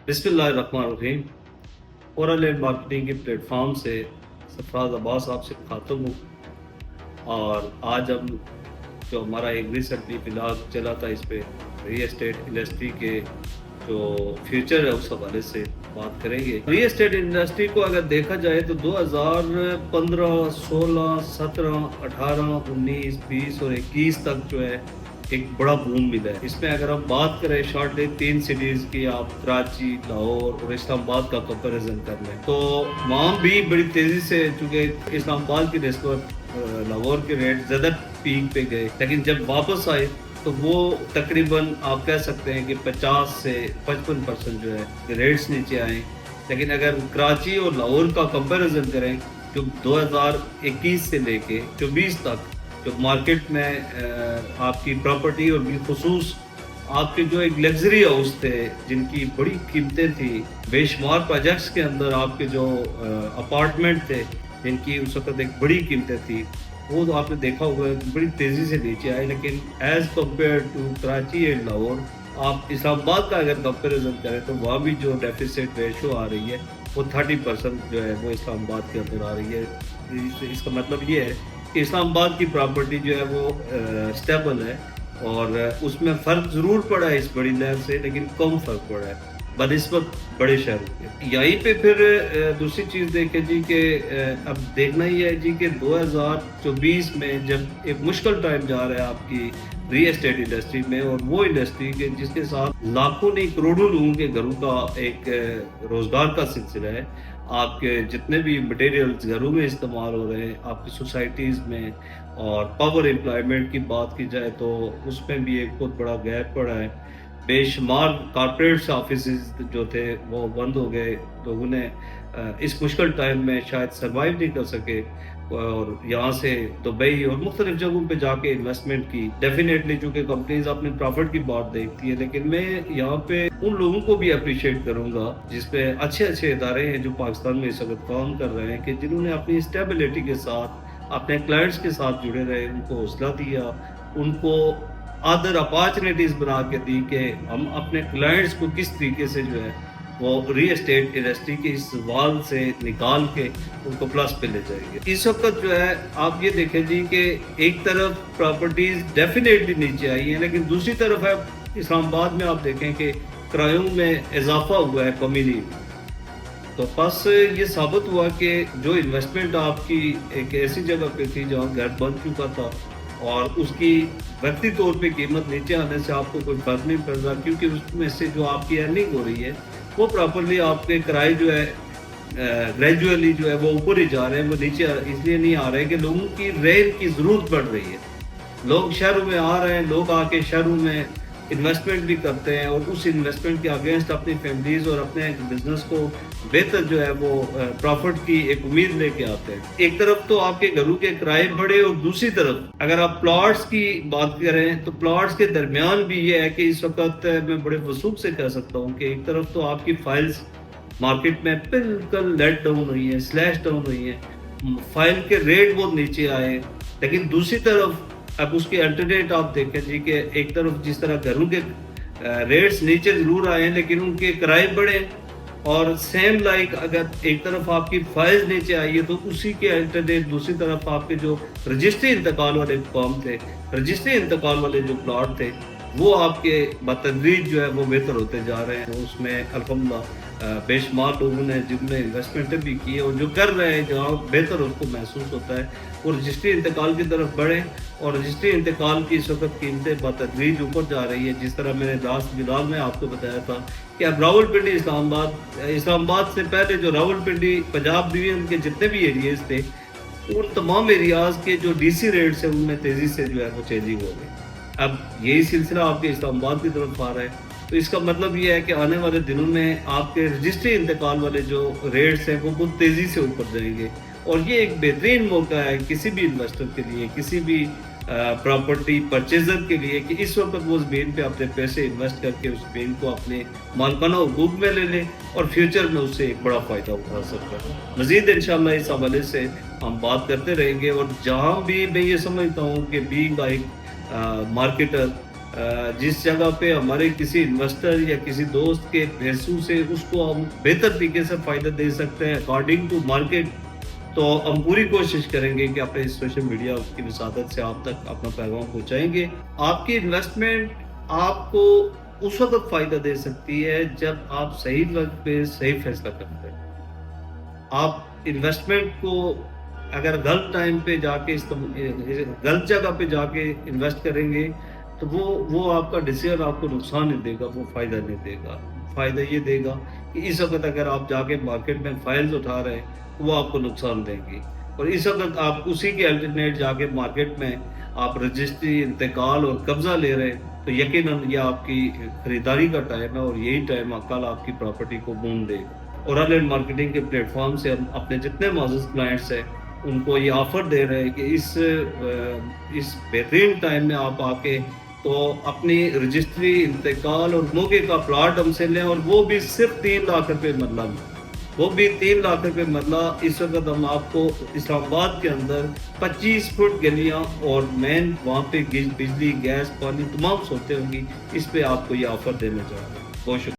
بسم اللہ الرحمن الرحیم۔ اورل اینڈ مارکیٹنگ کے پلیٹ فارم سے سرفراز عباس آپ سے مخاطب ہوں، اور آج ہم جو ہمارا ایک ریسنٹلی بلاگ چلا تھا اس پہ ریل اسٹیٹ انڈسٹری کے جو فیوچر ہے اس حوالے سے بات کریں گے۔ ریل اسٹیٹ انڈسٹری کو اگر دیکھا جائے تو 2015 16 17 18 19 20 اور 21 تک جو ہے ایک بڑا بوم ملا ہے۔ اس میں اگر ہم بات کریں شارٹلی 3 سٹیز کی، آپ کراچی، لاہور اور اسلام آباد کا کمپیریزن کر لیں تو وہاں بھی بڑی تیزی سے، چونکہ اسلام آباد کی نسبت لاہور کے ریٹ زیادہ پیک پہ گئے، لیکن جب واپس آئے تو وہ تقریباً آپ کہہ سکتے ہیں کہ 50 سے 55% جو ہے ریٹس نیچے آئے۔ لیکن اگر کراچی اور لاہور کا کمپیریزن کریں جو 2021 سے لے کے 24 تک جو مارکیٹ میں آپ کی پراپرٹی اور بالخصوص آپ کے جو ایک لگژری ہاؤس تھے جن کی بڑی قیمتیں تھیں، بے شمار پروجیکٹس کے اندر آپ کے جو اپارٹمنٹ تھے جن کی اس وقت ایک بڑی قیمتیں تھیں، وہ تو آپ نے دیکھا ہوگا بڑی تیزی سے نیچے آئے۔ لیکن as compare to Karachi and Lahore, آپ اسلام آباد کا اگر کمپیریزن کریں تو وہاں بھی جو ڈیفیسٹ ریشو آ رہی ہے وہ 30% جو ہے وہ اسلام آباد کے اندر آ رہی ہے۔ اس کا مطلب یہ ہے کہ اسلام آباد کی پراپرٹی جو ہے وہ اسٹیبل ہے، اور اس میں فرق ضرور پڑا ہے اس بڑی لہر سے، لیکن کم فرق پڑا ہے بنسبت بڑے شہروں کے۔ یہیں پہ پھر دوسری چیز دیکھیں جی کہ اب دیکھنا ہی ہے جی کہ 2024 میں جب ایک مشکل ٹائم جا رہا ہے آپ کی ریل اسٹیٹ انڈسٹری میں، اور وہ انڈسٹری کے جس کے ساتھ لاکھوں نہیں کروڑوں لوگوں کے گھروں کا ایک روزگار کا سلسلہ ہے، آپ کے جتنے بھی مٹیریلز گھروں میں استعمال ہو رہے ہیں آپ کی سوسائٹیز میں، اور پاور امپلائمنٹ کی بات کی جائے تو اس میں بھی ایک بہت بڑا گیپ پڑا ہے۔ بے شمار کارپوریٹ آفیسز جو تھے وہ بند ہو گئے، لوگوں نے اس مشکل ٹائم میں شاید سروائیو نہیں کر سکے، اور یہاں سے دبئی اور مختلف جگہوں پہ جا کے انویسٹمنٹ کی۔ ڈیفینیٹلی چونکہ کمپنیز اپنے پروفٹ کی بات دیکھتی ہے، لیکن میں یہاں پہ ان لوگوں کو بھی اپریشیٹ کروں گا جس پہ اچھے ادارے ہیں جو پاکستان میں اس وقت کام کر رہے ہیں، کہ جنہوں نے اپنی اسٹیبلٹی کے ساتھ اپنے کلائنٹس کے ساتھ جڑے رہے، ان کو حوصلہ دیا، ان کو ادر اپارچونیٹیز بنا کے دی کہ ہم اپنے کلائنٹس کو کس طریقے سے جو ہے وہ ریل اسٹیٹ انڈسٹری کے اس وال سے نکال کے ان کو پلس پہ لے جائیں گے۔ اس وقت جو ہے آپ یہ دیکھیں جی کہ ایک طرف پراپرٹیز ڈیفینیٹلی نیچے آئی ہیں، لیکن دوسری طرف ہے اسلام آباد میں آپ دیکھیں کہ کرایوں میں اضافہ ہوا ہے، کمی نہیں ہوئی۔ تو بس یہ ثابت ہوا کہ جو انویسٹمنٹ آپ کی ایک ایسی جگہ پہ تھی جہاں گھر بن چکا تھا، اور اس کی وقتی طور پہ قیمت نیچے آنے سے آپ کو کوئی فرق نہیں پڑ رہا، کیونکہ اس میں سے جو آپ کی ارننگ ہو رہی ہے وہ پراپرلی آپ کے کرائے جو ہے گریجولی جو ہے وہ اوپر ہی جا رہے ہیں، وہ نیچے اس لیے نہیں آ رہے کہ لوگوں کی رینٹ کی ضرورت پڑ رہی ہے۔ لوگ شہروں میں آ رہے ہیں، لوگ آ کے شہروں میں انویسٹمنٹ بھی کرتے ہیں، اور اس انویسٹمنٹ کے اگینسٹ اپنی فیملیز اور اپنے بزنس کو بہتر جو ہے وہ پروفٹ کی ایک امید لے کے آتے ہیں۔ ایک طرف تو آپ کے گھروں کے کرائے بڑھے، اور دوسری طرف اگر آپ پلاٹس کی بات کریں تو پلاٹس کے درمیان بھی یہ ہے کہ اس وقت میں بڑے وثوق سے کہہ سکتا ہوں کہ ایک طرف تو آپ کی فائلز مارکیٹ میں بالکل لیٹ ڈاؤن ہوئی ہیں، سلیش ڈاؤن ہوئی ہیں، فائل کے ریٹ بہت نیچے آئے، لیکن دوسری طرف اب اس کے الٹرنیٹ آپ دیکھیں جی کہ ایک طرف جس طرح گھروں کے ریٹس نیچے ضرور آئے ہیں لیکن ان کے کرائے بڑھے، اور سیم لائک اگر ایک طرف آپ کی فائلز نیچے آئی ہے تو اسی کے الٹرنیٹ دوسری طرف آپ کے جو رجسٹری انتقال والے کام تھے، رجسٹری انتقال والے جو پلاٹ تھے، وہ آپ کے بتدریج جو ہے وہ بہتر ہوتے جا رہے ہیں۔ اس میں الحمدللہ بے شمار لوگوں نے جن نے انویسٹمنٹیں بھی کی ہے اور جو کر رہے ہیں، جہاں بہتر اس کو محسوس ہوتا ہے وہ رجسٹری انتقال کی طرف بڑھیں، اور رجسٹری انتقال کی اس وقت قیمتیں بتدریج اوپر جا رہی ہے۔ جس طرح میں نے لاسٹ بلاگ میں آپ کو بتایا تھا کہ اب راولپنڈی اسلام آباد سے پہلے جو راولپنڈی پنجاب ڈویژن کے جتنے بھی ایریاز تھے، ان تمام ایریاز کے جو ڈی سی ریٹس ہیں ان میں تیزی سے جو ہے وہ چینجنگ ہو گئی۔ اب یہی سلسلہ آپ کے اسلام آباد کی طرف آ رہا ہے، تو اس کا مطلب یہ ہے کہ آنے والے دنوں میں آپ کے رجسٹری انتقال والے جو ریٹس ہیں وہ بہت تیزی سے اوپر جائیں گے، اور یہ ایک بہترین موقع ہے کسی بھی انویسٹر کے لیے، کسی بھی پراپرٹی پرچیزر کے لیے، کہ اس وقت وہ زمین پہ اپنے پیسے انویسٹ کر کے اس زمین کو اپنے مالکانہ حقوق میں لے لیں، اور فیوچر میں اس سے ایک بڑا فائدہ اٹھا سکتا ہے۔ مزید انشاءاللہ اس حوالے سے ہم بات کرتے رہیں گے، اور جہاں بھی میں یہ سمجھتا ہوں کہ بینگ لائک مارکیٹر جس جگہ پہ ہمارے کسی انویسٹر یا کسی دوست کے پیسوں سے اس کو ہم بہتر طریقے سے فائدہ دے سکتے ہیں اکارڈنگ ٹو مارکیٹ، تو ہم پوری کوشش کریں گے کہ اپنے سوشل میڈیا کی وساطت سے آپ تک اپنا پیغام پہنچائیں گے۔ آپ کی انویسٹمنٹ آپ کو اس وقت فائدہ دے سکتی ہے جب آپ صحیح وقت پہ صحیح فیصلہ کرتے ہیں۔ آپ انویسٹمنٹ کو اگر غلط ٹائم پہ جا کے غلط جگہ پہ جا کے انویسٹ کریں گے تو وہ آپ کا ڈیسیزن آپ کو نقصان نہیں دے گا، وہ فائدہ نہیں دے گا۔ فائدہ یہ دے گا کہ اس وقت اگر آپ جا کے مارکیٹ میں فائلز اٹھا رہے ہیں وہ آپ کو نقصان دیں گی، اور اس وقت آپ اسی کے الٹرنیٹ جا کے مارکیٹ میں آپ رجسٹری، انتقال اور قبضہ لے رہے ہیں تو یقیناً یہ آپ کی خریداری کا ٹائم ہے، اور یہی ٹائم کل آپ کی پراپرٹی کو بون دے گا۔ اور آن لائن مارکیٹنگ کے پلیٹ فارم سے ہم اپنے جتنے معزز کلائنٹس ہیں ان کو یہ آفر دے رہے ہیں کہ اس بہترین ٹائم میں آپ آ کے تو اپنی رجسٹری، انتقال اور موقع کا پلاٹ ہم سے لیں، اور وہ بھی صرف 3 لاکھ روپے مرلہ میں، وہ بھی 3 لاکھ روپے مرلہ۔ اس وقت ہم آپ کو اسلام آباد کے اندر 25 فٹ گلیاں اور مین وہاں پہ بجلی، گیس، پانی تمام سہولتیں ہوں گی، اس پہ آپ کو یہ آفر دینے جا رہے ہیں۔ بہت شکریہ۔